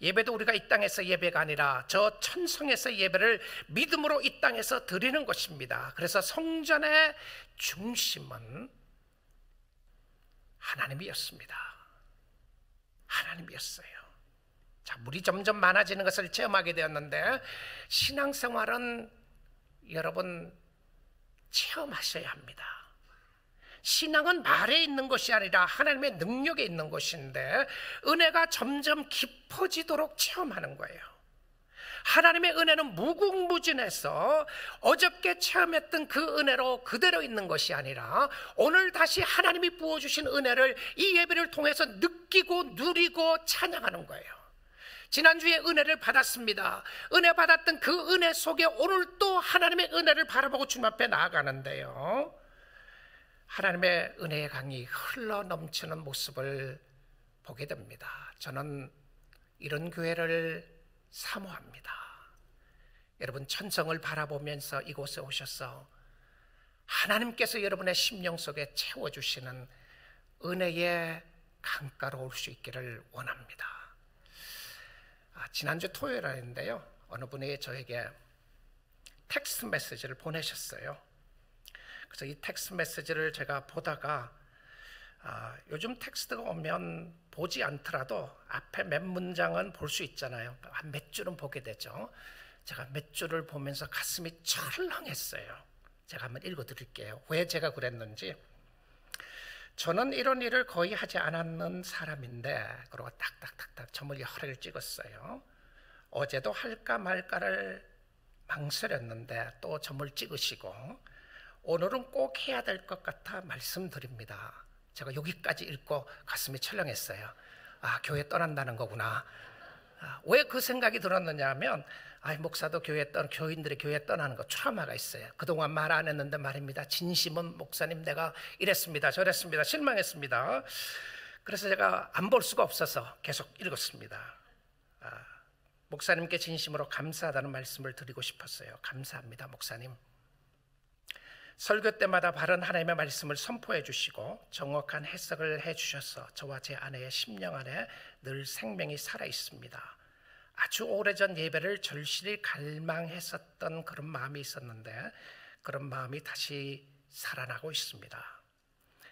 예배도 우리가 이 땅에서 예배가 아니라 저 천성에서 예배를 믿음으로 이 땅에서 드리는 것입니다. 그래서 성전의 중심은 하나님이었습니다. 하나님이었어요. 자, 물이 점점 많아지는 것을 체험하게 되었는데, 신앙생활은 여러분 체험하셔야 합니다. 신앙은 말에 있는 것이 아니라 하나님의 능력에 있는 것인데, 은혜가 점점 깊어지도록 체험하는 거예요. 하나님의 은혜는 무궁무진해서 어저께 체험했던 그 은혜로 그대로 있는 것이 아니라 오늘 다시 하나님이 부어주신 은혜를 이 예배를 통해서 느끼고 누리고 찬양하는 거예요. 지난주에 은혜를 받았습니다. 은혜 받았던 그 은혜 속에 오늘 또 하나님의 은혜를 바라보고 주님 앞에 나아가는데요, 하나님의 은혜의 강이 흘러 넘치는 모습을 보게 됩니다. 저는 이런 교회를 사모합니다. 여러분, 천성을 바라보면서 이곳에 오셔서 하나님께서 여러분의 심령 속에 채워주시는 은혜의 강가로 올 수 있기를 원합니다. 지난주 토요일인데요, 어느 분이 저에게 텍스트 메시지를 보내셨어요. 그래서 이 텍스트 메시지를 제가 보다가 요즘 텍스트가 오면 보지 않더라도 앞에 몇 문장은 볼 수 있잖아요. 한 몇 줄은 보게 되죠. 제가 몇 줄을 보면서 가슴이 철렁했어요. 제가 한번 읽어드릴게요. 왜 제가 그랬는지. 저는 이런 일을 거의 하지 않았는 사람인데, 그러고 딱딱딱딱 점을 여러 개를 찍었어요. 어제도 할까 말까를 망설였는데 또 점을 찍으시고, 오늘은 꼭 해야 될 것 같아 말씀드립니다. 제가 여기까지 읽고 가슴이 철렁했어요. 교회 떠난다는 거구나. 왜 그 생각이 들었느냐 하면, 목사도 교인들이 교회 떠나는 거 트라우마가 있어요. 그동안 말 안 했는데 말입니다. 진심은 목사님 내가 이랬습니다, 저랬습니다, 실망했습니다. 그래서 제가 안 볼 수가 없어서 계속 읽었습니다. 목사님께 진심으로 감사하다는 말씀을 드리고 싶었어요. 감사합니다, 목사님. 설교 때마다 바른 하나님의 말씀을 선포해 주시고 정확한 해석을 해 주셔서 저와 제 아내의 심령 안에 늘 생명이 살아 있습니다. 아주 오래전 예배를 절실히 갈망했었던 그런 마음이 있었는데, 그런 마음이 다시 살아나고 있습니다.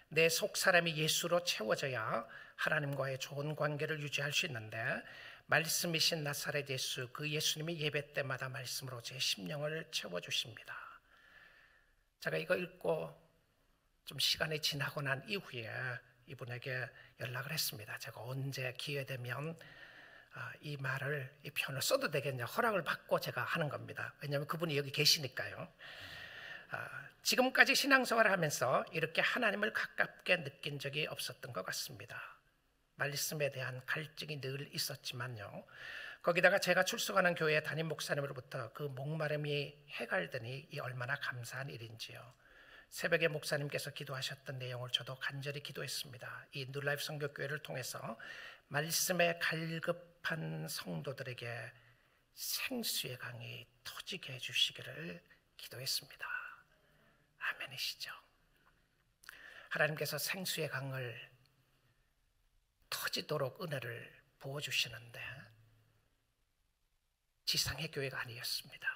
내 속 사람이 예수로 채워져야 하나님과의 좋은 관계를 유지할 수 있는데, 말씀이신 나사렛 예수, 그 예수님이 예배 때마다 말씀으로 제 심령을 채워주십니다. 제가 이거 읽고 좀 시간이 지나고 난 이후에 이분에게 연락을 했습니다. 제가 언제 기회되면 이 말을, 이 편을 써도 되겠냐 허락을 받고 제가 하는 겁니다. 왜냐하면 그분이 여기 계시니까요. 지금까지 신앙생활을 하면서 이렇게 하나님을 가깝게 느낀 적이 없었던 것 같습니다. 말씀에 대한 갈증이 늘 있었지만요, 거기다가 제가 출석하는 교회 담임 목사님으로부터 그 목마름이 해갈더니 이 얼마나 감사한 일인지요. 새벽에 목사님께서 기도하셨던 내용을 저도 간절히 기도했습니다. 이 뉴라이프 선교교회를 통해서 말씀에 갈급한 성도들에게 생수의 강이 터지게 해주시기를 기도했습니다. 아멘이시죠? 하나님께서 생수의 강을 터지도록 은혜를 부어주시는데 지상의 교회가 아니었습니다.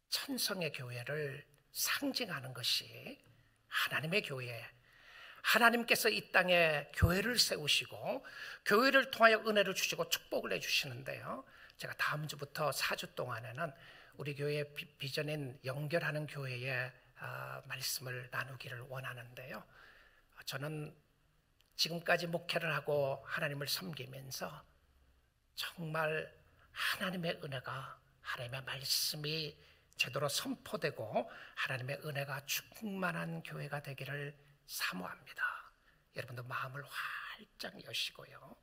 천성의 교회를 상징하는 것이 하나님의 교회, 하나님께서 이 땅에 교회를 세우시고 교회를 통하여 은혜를 주시고 축복을 해주시는데요, 제가 다음 주부터 4주 동안에는 우리 교회의 비전인 연결하는 교회의 말씀을 나누기를 원하는데요, 저는 지금까지 목회를 하고 하나님을 섬기면서 정말 하나님의 은혜가, 하나님의 말씀이 제대로 선포되고 하나님의 은혜가 충만한 교회가 되기를 사모합니다. 여러분도 마음을 활짝 여시고요,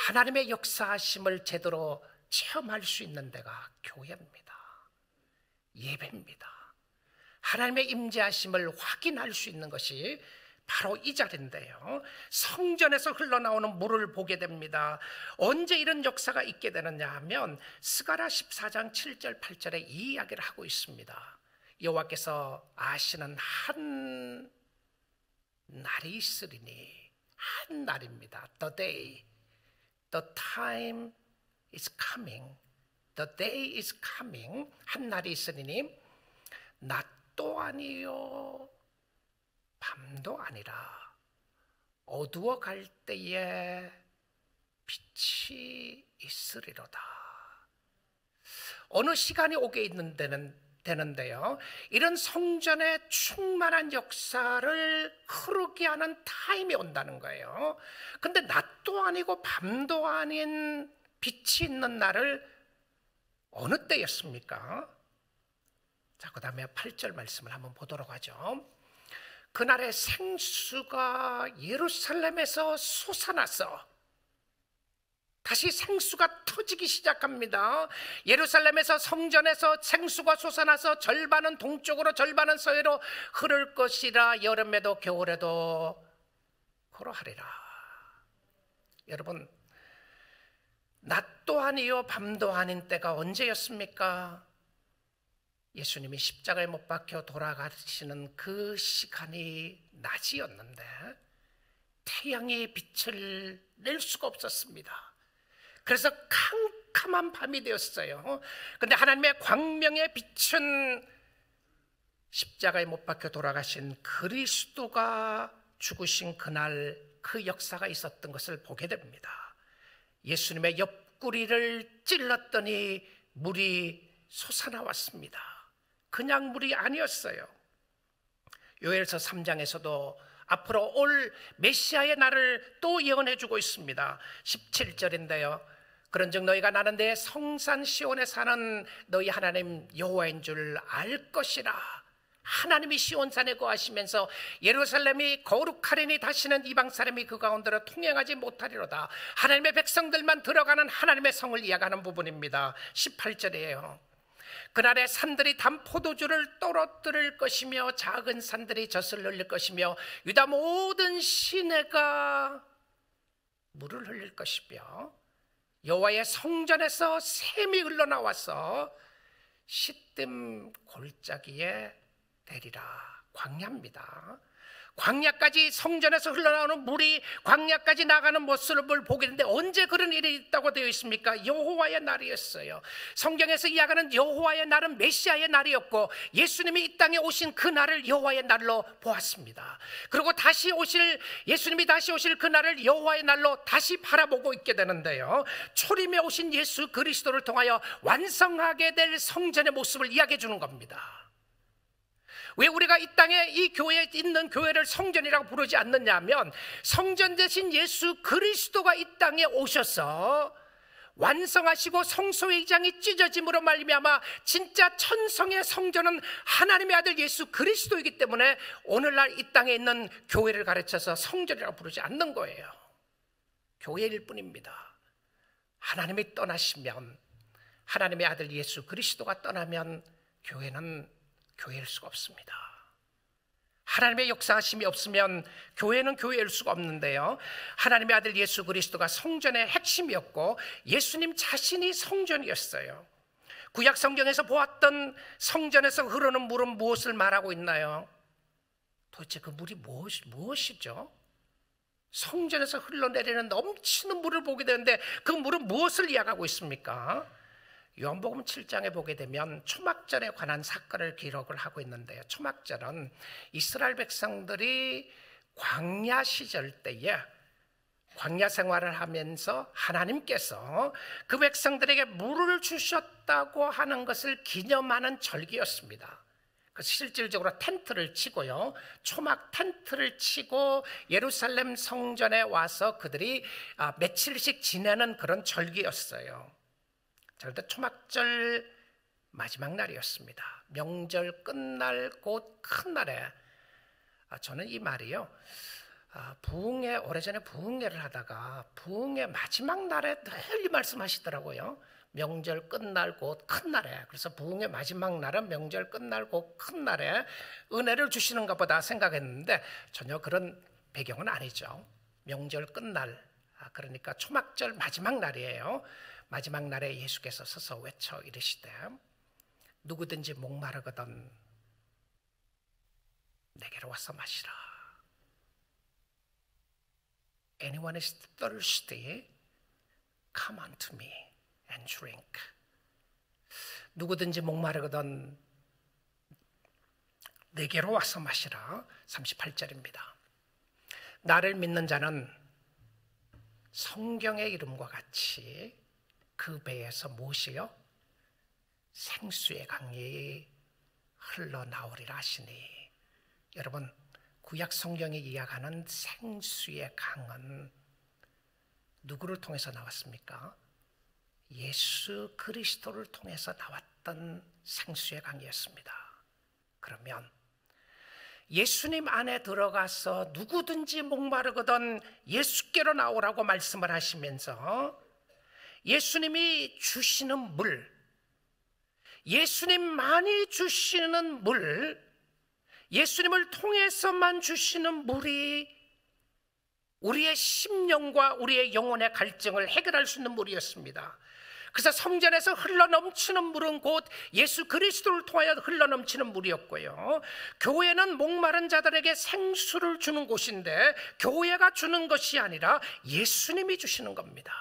하나님의 역사하심을 제대로 체험할 수 있는 데가 교회입니다. 예배입니다. 하나님의 임재하심을 확인할 수 있는 것이 바로 이 자리인데요, 성전에서 흘러나오는 물을 보게 됩니다. 언제 이런 역사가 있게 되느냐 하면 스가랴 14장 7절 8절에 이 이야기를 하고 있습니다. 여호와께서 아시는 한 날이 있으리니, 한 날입니다. The day. The time is coming. The day is coming. 한 날이 있으리니 낮도 아니요 밤도 아니라 어두워 갈 때에 빛이 있으리로다. 어느 시간이 오게 있는 되는데요, 이런 성전의 충만한 역사를 흐르게 하는 타임이 온다는 거예요. 근데 낮도 아니고 밤도 아닌 빛이 있는 날을 어느 때였습니까? 자, 그 다음에 8절 말씀을 한번 보도록 하죠. 그날에 생수가 예루살렘에서 솟아나서, 다시 생수가 터지기 시작합니다. 예루살렘에서, 성전에서 생수가 솟아나서 절반은 동쪽으로 절반은 서해로 흐를 것이라. 여름에도 겨울에도 그러하리라. 여러분, 낮도 아니요 밤도 아닌 때가 언제였습니까? 예수님이 십자가에 못 박혀 돌아가시는 그 시간이 낮이었는데 태양이 빛을 낼 수가 없었습니다. 그래서 캄캄한 밤이 되었어요. 그런데 하나님의 광명의 빛은 십자가에 못 박혀 돌아가신 그리스도가 죽으신 그날 그 역사가 있었던 것을 보게 됩니다. 예수님의 옆구리를 찔렀더니 물이 솟아나왔습니다. 그냥 물이 아니었어요. 요엘서 3장에서도 앞으로 올 메시아의 날을 또 예언해 주고 있습니다. 17절인데요. 그런즉 너희가 나는 내 성산 시온에 사는 너희 하나님 여호와인 줄 알 것이라. 하나님이 시온산에 거하시면서 예루살렘이 거룩하리니 다시는 이방 사람이 그 가운데로 통행하지 못하리로다. 하나님의 백성들만 들어가는 하나님의 성을 이야기하는 부분입니다. 18절이에요. 그날에 산들이 단 포도주를 떨어뜨릴 것이며 작은 산들이 젖을 흘릴 것이며 유다 모든 시내가 물을 흘릴 것이며 여호와의 성전에서 샘이 흘러나와서 시뜸 골짜기에 내리라. 광야입니다. 광야까지, 성전에서 흘러나오는 물이 광야까지 나가는 모습을 보게 되는데 언제 그런 일이 있다고 되어 있습니까? 여호와의 날이었어요. 성경에서 이야기하는 여호와의 날은 메시아의 날이었고 예수님이 이 땅에 오신 그 날을 여호와의 날로 보았습니다. 그리고 예수님이 다시 오실 그 날을 여호와의 날로 다시 바라보고 있게 되는데요, 초림에 오신 예수 그리스도를 통하여 완성하게 될 성전의 모습을 이야기해 주는 겁니다. 왜 우리가 이 땅에 이 교회에 있는 교회를 성전이라고 부르지 않느냐 하면, 성전 대신 예수 그리스도가 이 땅에 오셔서 완성하시고 성소의 이장이 찢어짐으로 말미암아 진짜 천성의 성전은 하나님의 아들 예수 그리스도이기 때문에 오늘날 이 땅에 있는 교회를 가르쳐서 성전이라고 부르지 않는 거예요. 교회일 뿐입니다. 하나님이 떠나시면, 하나님의 아들 예수 그리스도가 떠나면 교회는 교회일 수가 없습니다. 하나님의 역사하심이 없으면 교회는 교회일 수가 없는데요, 하나님의 아들 예수 그리스도가 성전의 핵심이었고 예수님 자신이 성전이었어요. 구약 성경에서 보았던 성전에서 흐르는 물은 무엇을 말하고 있나요? 도대체 그 물이 무엇이죠? 성전에서 흘러내리는 넘치는 물을 보게 되는데 그 물은 무엇을 이야기하고 있습니까? 요한복음 7장에 보게 되면 초막절에 관한 사건을 기록을 하고 있는데요, 초막절은 이스라엘 백성들이 광야 시절 때에 광야 생활을 하면서 하나님께서 그 백성들에게 물을 주셨다고 하는 것을 기념하는 절기였습니다. 그래서 실질적으로 텐트를 치고요, 초막 텐트를 치고 예루살렘 성전에 와서 그들이 며칠씩 지내는 그런 절기였어요. 그런데 초막절 마지막 날이었습니다. 명절 끝날 곧 큰 날에, 저는 이 말이요, 부흥회, 오래전에 부흥회를 하다가 부흥회 마지막 날에 늘 이 말씀하시더라고요. 명절 끝날 곧 큰 날에. 그래서 부흥회 마지막 날은 명절 끝날 곧 큰 날에 은혜를 주시는가 보다 생각했는데 전혀 그런 배경은 아니죠. 명절 끝날, 그러니까 초막절 마지막 날이에요. 마지막 날에 예수께서 서서 외쳐 이르시되 누구든지 목마르거든 내게로 와서 마시라. Anyone is thirsty, Come unto me and drink. 누구든지 목마르거든 내게로 와서 마시라. 38절입니다. 나를 믿는 자는 성경의 이름과 같이 그 배에서 무엇이요? 생수의 강이 흘러나오리라 하시니, 여러분, 구약 성경이 이야기하는 생수의 강은 누구를 통해서 나왔습니까? 예수 그리스도를 통해서 나왔던 생수의 강이었습니다. 그러면 예수님 안에 들어가서 누구든지 목마르거든 예수께로 나오라고 말씀을 하시면서 예수님이 주시는 물, 예수님만이 주시는 물, 예수님을 통해서만 주시는 물이 우리의 심령과 우리의 영혼의 갈증을 해결할 수 있는 물이었습니다. 그래서 성전에서 흘러넘치는 물은 곧 예수 그리스도를 통하여 흘러넘치는 물이었고요, 교회는 목마른 자들에게 생수를 주는 곳인데 교회가 주는 것이 아니라 예수님이 주시는 겁니다.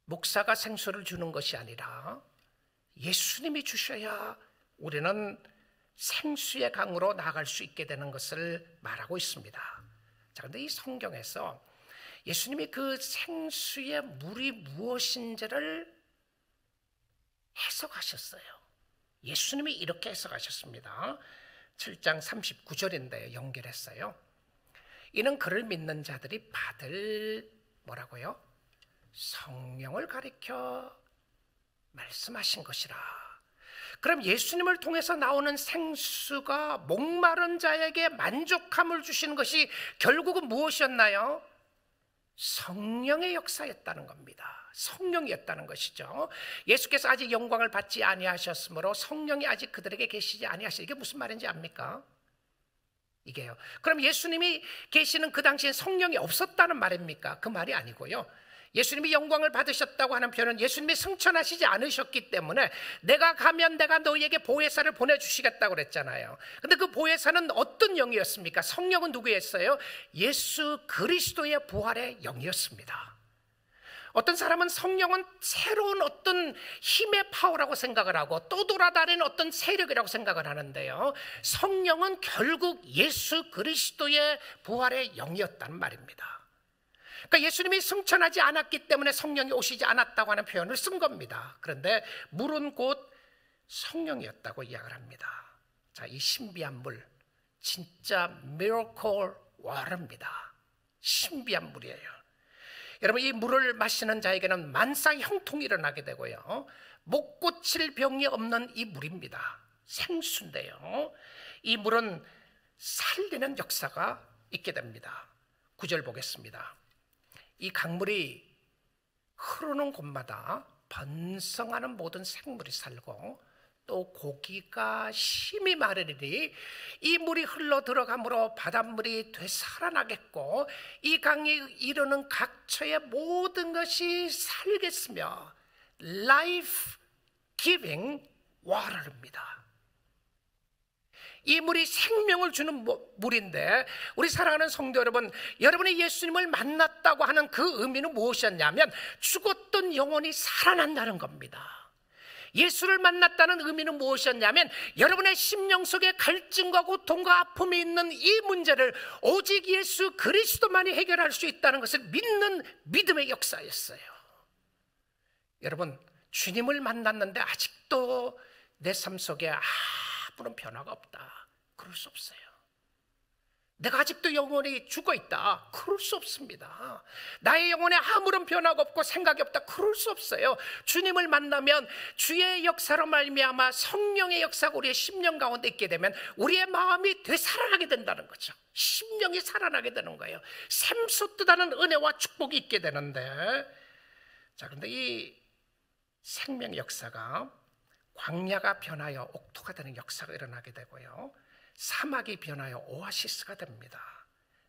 목사가 생수를 주는 것이 아니라 예수님이 주셔야 우리는 생수의 강으로 나아갈 수 있게 되는 것을 말하고 있습니다. 자, 그런데 이 성경에서 예수님이 그 생수의 물이 무엇인지를 해석하셨어요. 예수님이 이렇게 해석하셨습니다. 7장 39절인데 연결했어요. 이는 그를 믿는 자들이 받을 뭐라고요? 성령을 가리켜 말씀하신 것이라. 그럼 예수님을 통해서 나오는 생수가 목마른 자에게 만족함을 주시는 것이 결국은 무엇이었나요? 성령의 역사였다는 겁니다. 성령이었다는 것이죠. 예수께서 아직 영광을 받지 아니하셨으므로 성령이 아직 그들에게 계시지 아니하시니, 이게 무슨 말인지 압니까? 이게요. 그럼 예수님이 계시는 그 당시엔 성령이 없었다는 말입니까? 그 말이 아니고요, 예수님이 영광을 받으셨다고 하는 표현은 예수님이 승천하시지 않으셨기 때문에 내가 가면 내가 너희에게 보혜사를 보내주시겠다고 그랬잖아요. 근데 그 보혜사는 어떤 영이었습니까? 성령은 누구였어요? 예수 그리스도의 부활의 영이었습니다. 어떤 사람은 성령은 새로운 어떤 힘의 파워라고 생각을 하고 또 돌아다니는 어떤 세력이라고 생각을 하는데요, 성령은 결국 예수 그리스도의 부활의 영이었다는 말입니다. 그러니까 예수님이 승천하지 않았기 때문에 성령이 오시지 않았다고 하는 표현을 쓴 겁니다. 그런데 물은 곧 성령이었다고 이야기를 합니다. 자, 이 신비한 물, 진짜 miracle water입니다. 신비한 물이에요. 여러분, 이 물을 마시는 자에게는 만사 형통이 일어나게 되고요, 못 고칠 병이 없는 이 물입니다. 생수인데요, 이 물은 살리는 역사가 있게 됩니다. 9절 보겠습니다. 이 강물이 흐르는 곳마다 번성하는 모든 생물이 살고 또 고기가 심히 마르리니 이 물이 흘러 들어감으로 바닷물이 되살아나겠고 이 강이 이르는 각처의 모든 것이 살겠으며 life giving water입니다. 이 물이 생명을 주는 물인데, 우리 사랑하는 성도 여러분, 여러분이 예수님을 만났다고 하는 그 의미는 무엇이었냐면 죽었던 영혼이 살아난다는 겁니다. 예수를 만났다는 의미는 무엇이었냐면 여러분의 심령 속에 갈증과 고통과 아픔이 있는 이 문제를 오직 예수 그리스도만이 해결할 수 있다는 것을 믿는 믿음의 역사였어요. 여러분, 주님을 만났는데 아직도 내 삶 속에 아무런 변화가 없다, 그럴 수 없어요. 내가 아직도 영혼이 죽어있다, 그럴 수 없습니다. 나의 영혼에 아무런 변화가 없고 생각이 없다, 그럴 수 없어요. 주님을 만나면 주의 역사로 말미암아 성령의 역사가 우리의 심령 가운데 있게 되면 우리의 마음이 되살아나게 된다는 거죠. 심령이 살아나게 되는 거예요. 샘솟듯하는 은혜와 축복이 있게 되는데, 자, 그런데 이 생명 역사가 광야가 변하여 옥토가 되는 역사가 일어나게 되고요, 사막이 변하여 오아시스가 됩니다.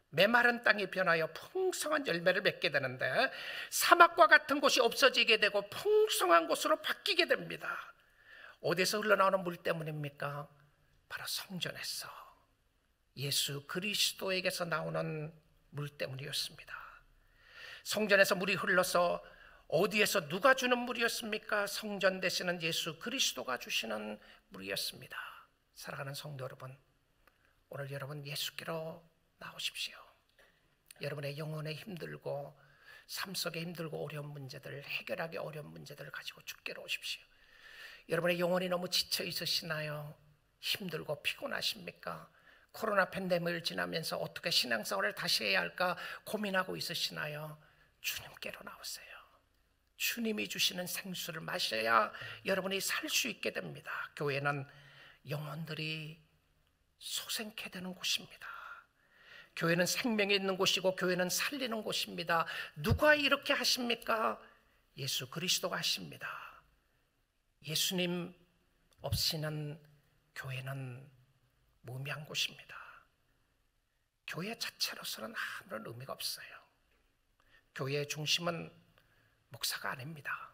메마른 땅이 변하여 풍성한 열매를 맺게 되는데 사막과 같은 곳이 없어지게 되고 풍성한 곳으로 바뀌게 됩니다. 어디서 흘러나오는 물 때문입니까? 바로 성전에서 예수 그리스도에게서 나오는 물 때문이었습니다. 성전에서 물이 흘러서 어디에서 누가 주는 물이었습니까? 성전 되시는 예수 그리스도가 주시는 물이었습니다. 사랑하는 성도 여러분, 오늘 여러분 예수께로 나오십시오. 여러분의 영혼에 힘들고 삶 속에 힘들고 어려운 문제들, 해결하기 어려운 문제들을 가지고 주께로 오십시오. 여러분의 영혼이 너무 지쳐 있으시나요? 힘들고 피곤하십니까? 코로나 팬데믹을 지나면서 어떻게 신앙생활을 다시 해야 할까 고민하고 있으시나요? 주님께로 나오세요. 주님이 주시는 생수를 마셔야 여러분이 살 수 있게 됩니다. 교회는 영혼들이 소생케 되는 곳입니다. 교회는 생명이 있는 곳이고 교회는 살리는 곳입니다. 누가 이렇게 하십니까? 예수 그리스도가 하십니다. 예수님 없이는 교회는 무미한 곳입니다. 교회 자체로서는 아무런 의미가 없어요. 교회의 중심은 목사가 아닙니다.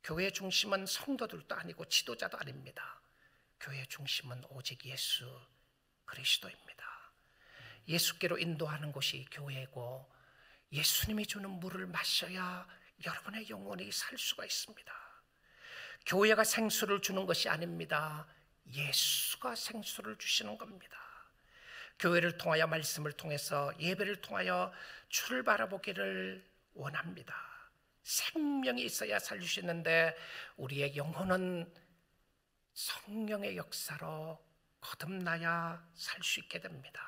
교회의 중심은 성도들도 아니고 지도자도 아닙니다. 교회의 중심은 오직 예수 그리스도입니다. 예수께로 인도하는 곳이 교회고 예수님이 주는 물을 마셔야 여러분의 영혼이 살 수가 있습니다. 교회가 생수를 주는 것이 아닙니다. 예수가 생수를 주시는 겁니다. 교회를 통하여 말씀을 통해서 예배를 통하여 주를 바라보기를 원합니다. 생명이 있어야 살리시는데 우리의 영혼은 성령의 역사로 거듭나야 살 수 있게 됩니다.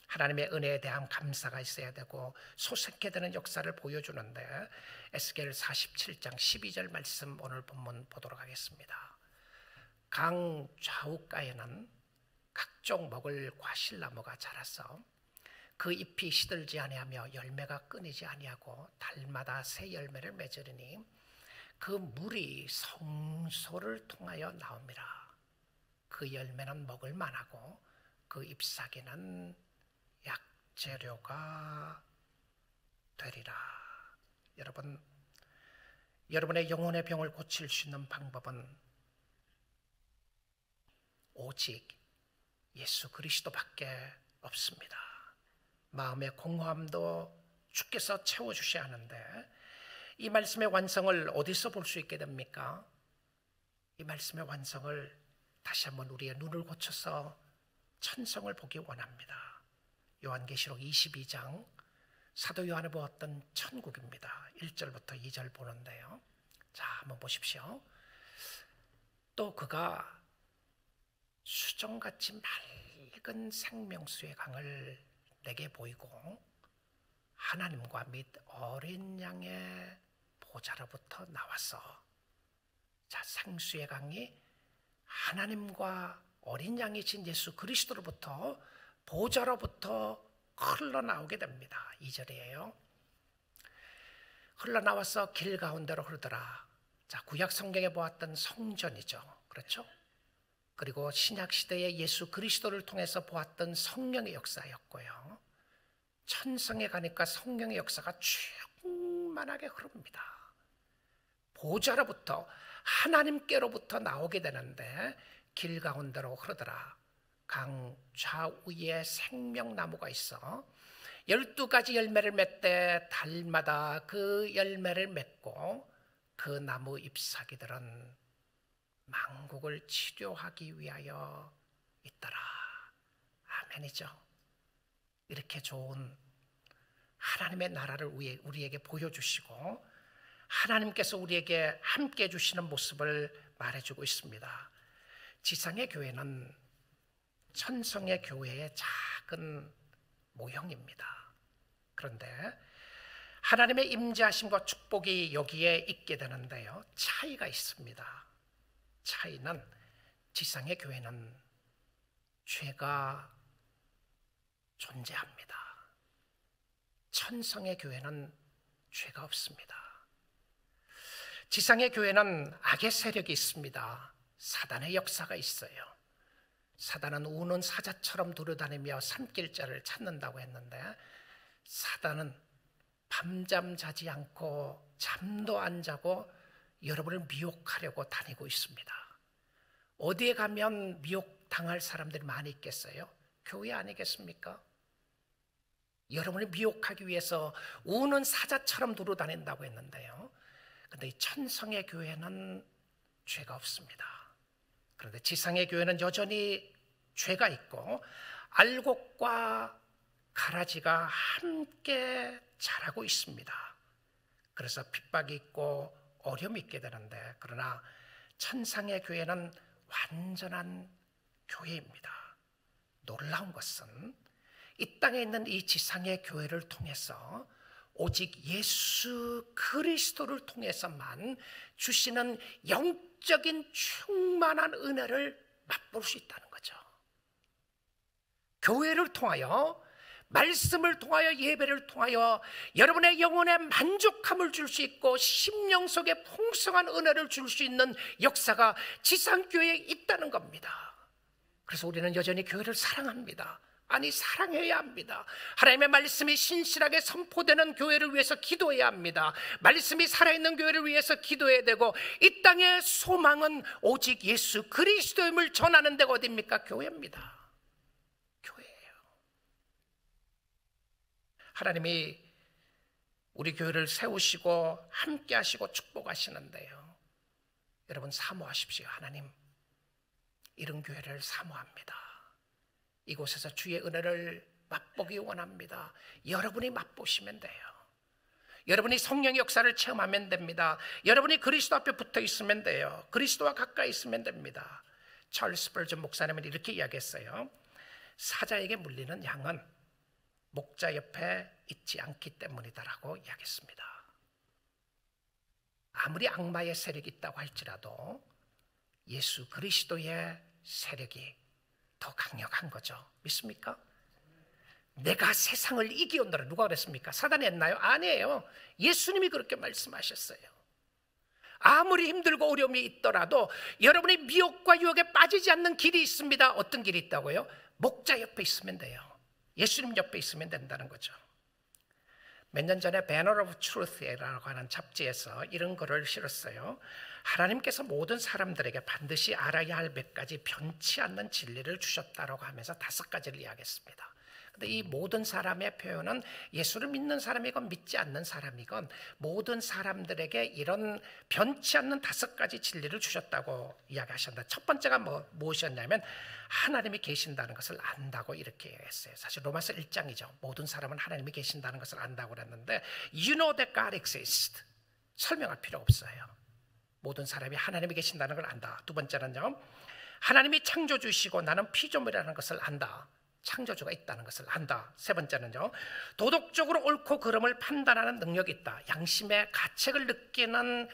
하나님의 은혜에 대한 감사가 있어야 되고 소생케 되는 역사를 보여주는데 에스겔 47장 12절 말씀 오늘 본문 보도록 하겠습니다. 강 좌우가에는 각종 먹을 과실나무가 자라서 그 잎이 시들지 아니하며 열매가 끊이지 아니하고 달마다 새 열매를 맺으리니 그 물이 성소를 통하여 나옵니다. 그 열매는 먹을 만하고 그 잎사귀는 약재료가 되리라. 여러분, 여러분의 영혼의 병을 고칠 수 있는 방법은 오직 예수 그리스도밖에 없습니다. 마음의 공허함도 주께서 채워주셔야 하는데 이 말씀의 완성을 어디서 볼 수 있게 됩니까? 이 말씀의 완성을 다시 한번 우리의 눈을 고쳐서 천성을 보기 원합니다. 요한계시록 22장 사도 요한이 보았던 천국입니다. 1절부터 2절 보는데요. 자, 한번 보십시오. 또 그가 수정같이 맑은 생명수의 강을 내게 보이고 하나님과 및 어린 양의 보좌로부터 나와서, 자, 생수의 강이 하나님과 어린 양이신 예수 그리스도로부터 보좌로부터 흘러나오게 됩니다. 2절이에요. 흘러나와서 길 가운데로 흐르더라. 자, 구약 성경에 보았던 성전이죠. 그렇죠? 그리고 신약 시대의 예수 그리스도를 통해서 보았던 성령의 역사였고요. 천성에 가니까 성령의 역사가 충만하게 흐릅니다. 보좌로부터 하나님께로부터 나오게 되는데 길 가운데로 흐르더라. 강 좌우에 생명나무가 있어 12가지 열매를 맺되 달마다 그 열매를 맺고 그 나무 잎사귀들은 만국을 치료하기 위하여 있더라. 아멘이죠. 이렇게 좋은 하나님의 나라를 우리에게 보여주시고 하나님께서 우리에게 함께 해주시는 모습을 말해주고 있습니다. 지상의 교회는 천성의 교회의 작은 모형입니다. 그런데 하나님의 임재하심과 축복이 여기에 있게 되는데요, 차이가 있습니다. 차이는 지상의 교회는 죄가 존재합니다. 천성의 교회는 죄가 없습니다. 지상의 교회는 악의 세력이 있습니다. 사단의 역사가 있어요. 사단은 우는 사자처럼 두루다니며 산길자를 찾는다고 했는데 사단은 밤잠 자지 않고 잠도 안 자고 여러분을 미혹하려고 다니고 있습니다. 어디에 가면 미혹당할 사람들이 많이 있겠어요? 교회 아니겠습니까? 여러분을 미혹하기 위해서 우는 사자처럼 두루다닌다고 했는데요. 그런데 이 천성의 교회는 죄가 없습니다. 그런데 지상의 교회는 여전히 죄가 있고 알곡과 가라지가 함께 자라고 있습니다. 그래서 핍박이 있고 어려움이 있게 되는데, 그러나 천상의 교회는 완전한 교회입니다. 놀라운 것은 이 땅에 있는 이 지상의 교회를 통해서 오직 예수 그리스도를 통해서만 주시는 영적인 충만한 은혜를 맛볼 수 있다는 거죠. 교회를 통하여, 말씀을 통하여, 예배를 통하여 여러분의 영혼에 만족함을 줄 수 있고 심령 속에 풍성한 은혜를 줄 수 있는 역사가 지상교회에 있다는 겁니다. 그래서 우리는 여전히 교회를 사랑합니다. 아니, 사랑해야 합니다. 하나님의 말씀이 신실하게 선포되는 교회를 위해서 기도해야 합니다. 말씀이 살아있는 교회를 위해서 기도해야 되고, 이 땅의 소망은 오직 예수 그리스도임을 전하는 데가 어디입니까? 교회입니다. 교회예요. 하나님이 우리 교회를 세우시고 함께 하시고 축복하시는데요, 여러분 사모하십시오. 하나님, 이런 교회를 사모합니다. 이곳에서 주의 은혜를 맛보기 원합니다. 여러분이 맛보시면 돼요. 여러분이 성령의 역사를 체험하면 됩니다. 여러분이 그리스도 앞에 붙어 있으면 돼요. 그리스도와 가까이 있으면 됩니다. 찰스 스펄전 목사님은 이렇게 이야기했어요. 사자에게 물리는 양은 목자 옆에 있지 않기 때문이다라고 이야기했습니다. 아무리 악마의 세력이 있다고 할지라도 예수 그리스도의 세력이 더 강력한 거죠. 믿습니까? 내가 세상을 이기온다라. 누가 그랬습니까? 사단이 했나요? 아니에요. 예수님이 그렇게 말씀하셨어요. 아무리 힘들고 어려움이 있더라도 여러분이 미혹과 유혹에 빠지지 않는 길이 있습니다. 어떤 길이 있다고요? 목자 옆에 있으면 돼요. 예수님 옆에 있으면 된다는 거죠. 몇 년 전에 Banner of Truth라고 하는 잡지에서 이런 글을 실었어요. 하나님께서 모든 사람들에게 반드시 알아야 할 몇 가지 변치 않는 진리를 주셨다라고 하면서 5가지를 이야기했습니다. 근데 이 모든 사람의 표현은 예수를 믿는 사람이건 믿지 않는 사람이건 모든 사람들에게 이런 변치 않는 5가지 진리를 주셨다고 이야기하셨는데, 첫 번째가 무엇이었냐면 하나님이 계신다는 것을 안다고 이렇게 했어요. 사실 로마서 1장이죠. 모든 사람은 하나님이 계신다는 것을 안다고 그랬는데, You know that God exists. 설명할 필요 없어요. 모든 사람이 하나님이 계신다는 걸 안다. 두 번째는요, 하나님이 창조주시고 나는 피조물이라는 것을 안다. 창조주가 있다는 것을 안다. 세 번째는요, 도덕적으로 옳고 그름을 판단하는 능력이 있다. 양심의 가책을 느끼는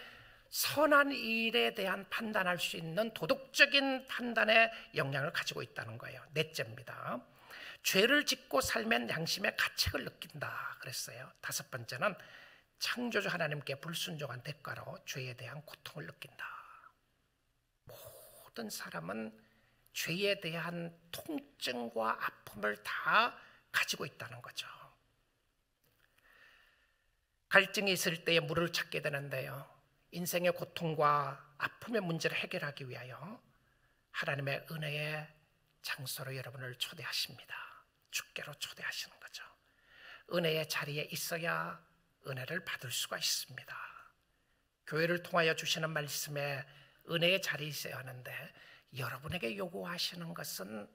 선한 일에 대한 판단할 수 있는 도덕적인 판단의 역량을 가지고 있다는 거예요. 넷째입니다. 죄를 짓고 살면 양심의 가책을 느낀다 그랬어요. 5번째는 창조주 하나님께 불순종한 대가로 죄에 대한 고통을 느낀다. 모든 사람은 죄에 대한 통증과 아픔을 다 가지고 있다는 거죠. 갈증이 있을 때에 물을 찾게 되는데요, 인생의 고통과 아픔의 문제를 해결하기 위하여 하나님의 은혜의 장소로 여러분을 초대하십니다. 주께로 초대하시는 거죠. 은혜의 자리에 있어야 은혜를 받을 수가 있습니다. 교회를 통하여 주시는 말씀에 은혜의 자리에 있어야 하는데, 여러분에게 요구하시는 것은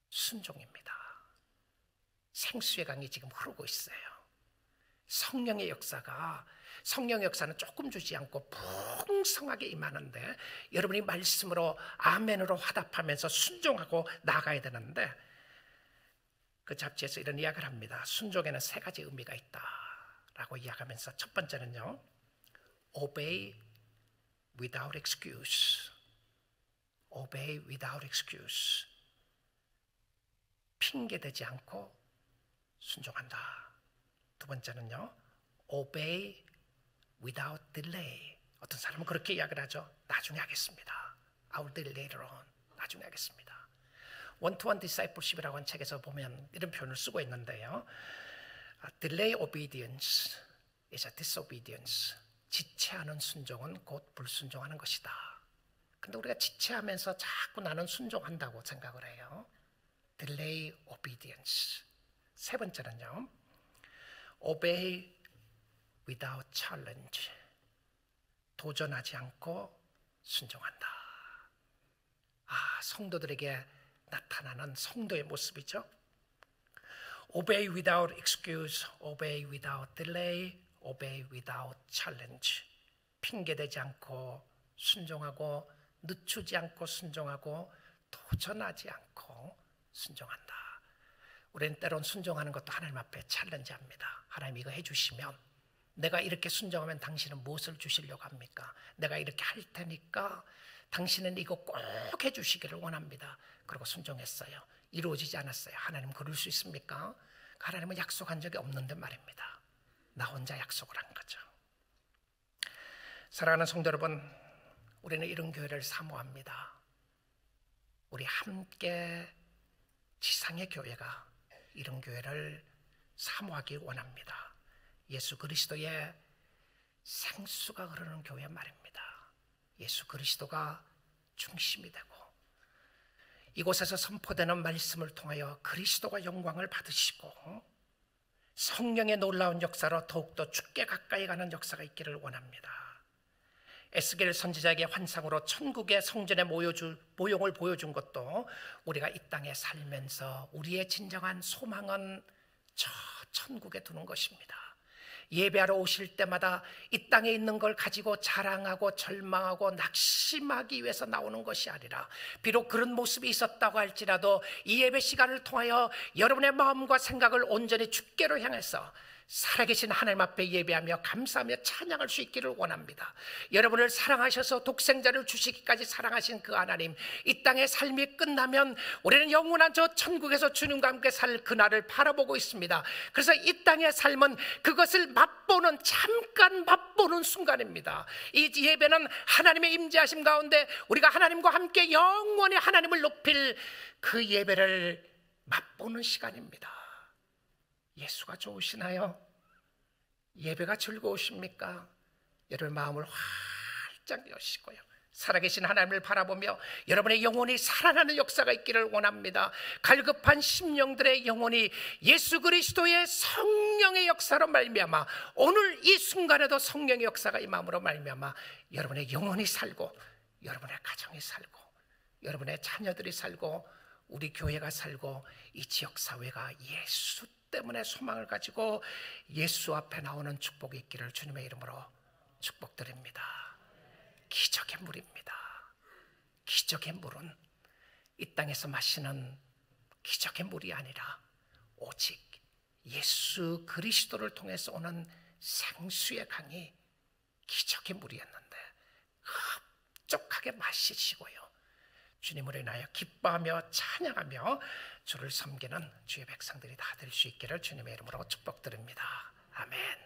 순종입니다. 생수의 강이 지금 흐르고 있어요. 성령의 역사는 조금 주지 않고 풍성하게 임하는데, 여러분이 말씀으로 아멘으로 화답하면서 순종하고 나가야 되는데, 그 잡지에서 이런 이야기를 합니다. 순종에는 3가지 의미가 있다라고 이야기하면서, 첫 번째는요, obey without excuse. obey without excuse. 핑계대지 않고 순종한다. 두 번째는요, obey without delay. 어떤 사람은 그렇게 이야기를 하죠. 나중에 하겠습니다. I'll do it later on. 나중에 하겠습니다. One-to-one discipleship이라고 하는 책에서 보면 이런 표현을 쓰고 있는데요, delay obedience is a disobedience. 지체하는 순종은 곧 불순종하는 것이다. 근데 우리가 지체하면서 자꾸 나는 순종한다고 생각을 해요. delay obedience. 세 번째는요, obey without challenge. 도전하지 않고 순종한다. 성도들에게 나타나는 성도의 모습이죠. Obey without excuse, obey without delay, obey without challenge. 핑계대지 않고 순종하고, 늦추지 않고 순종하고, 도전하지 않고 순종한다. 우리는 때론 순종하는 것도 하나님 앞에 챌린지합니다. 하나님 이거 해주시면, 내가 이렇게 순종하면 당신은 무엇을 주시려고 합니까? 내가 이렇게 할 테니까 당신은 이거 꼭 해주시기를 원합니다. 그리고 순종했어요. 이루어지지 않았어요. 하나님 그럴 수 있습니까? 하나님은 약속한 적이 없는데 말입니다. 나 혼자 약속을 한 거죠. 사랑하는 성도 여러분, 우리는 이런 교회를 사모합니다. 우리 함께 지상의 교회가 이런 교회를 사모하기 원합니다. 예수 그리스도의 생수가 흐르는 교회 말입니다. 예수 그리스도가 중심이 되고, 이곳에서 선포되는 말씀을 통하여 그리스도가 영광을 받으시고, 성령의 놀라운 역사로 더욱더 주께 가까이 가는 역사가 있기를 원합니다. 에스겔 선지자에게 환상으로 천국의 성전의 모형을 보여준 것도 우리가 이 땅에 살면서 우리의 진정한 소망은 저 천국에 두는 것입니다. 예배하러 오실 때마다 이 땅에 있는 걸 가지고 자랑하고 절망하고 낙심하기 위해서 나오는 것이 아니라, 비록 그런 모습이 있었다고 할지라도 이 예배 시간을 통하여 여러분의 마음과 생각을 온전히 주께로 향해서 살아계신 하나님 앞에 예배하며 감사하며 찬양할 수 있기를 원합니다. 여러분을 사랑하셔서 독생자를 주시기까지 사랑하신 그 하나님, 이 땅의 삶이 끝나면 우리는 영원한 저 천국에서 주님과 함께 살 그날을 바라보고 있습니다. 그래서 이 땅의 삶은 그것을 맛보는, 잠깐 맛보는 순간입니다. 이 예배는 하나님의 임재하심 가운데 우리가 하나님과 함께 영원히 하나님을 높일 그 예배를 맛보는 시간입니다. 예수가 좋으시나요? 예배가 즐거우십니까? 여러분 마음을 활짝 여시고요, 살아계신 하나님을 바라보며 여러분의 영혼이 살아나는 역사가 있기를 원합니다. 갈급한 심령들의 영혼이 예수 그리스도의 성령의 역사로 말미암아, 오늘 이 순간에도 성령의 역사가 임함으로 말미암아 여러분의 영혼이 살고, 여러분의 가정이 살고, 여러분의 자녀들이 살고, 우리 교회가 살고, 이 지역사회가 예수 때문에 소망을 가지고 예수 앞에 나오는 축복이 있기를 주님의 이름으로 축복드립니다. 기적의 물입니다. 기적의 물은 이 땅에서 마시는 기적의 물이 아니라 오직 예수 그리스도를 통해서 오는 생수의 강이 기적의 물이었는데, 흡족하게 마시시고요, 주님을 인하여 기뻐하며 찬양하며 주를 섬기는 주의 백성들이 다 될 수 있기를 주님의 이름으로 축복드립니다. 아멘.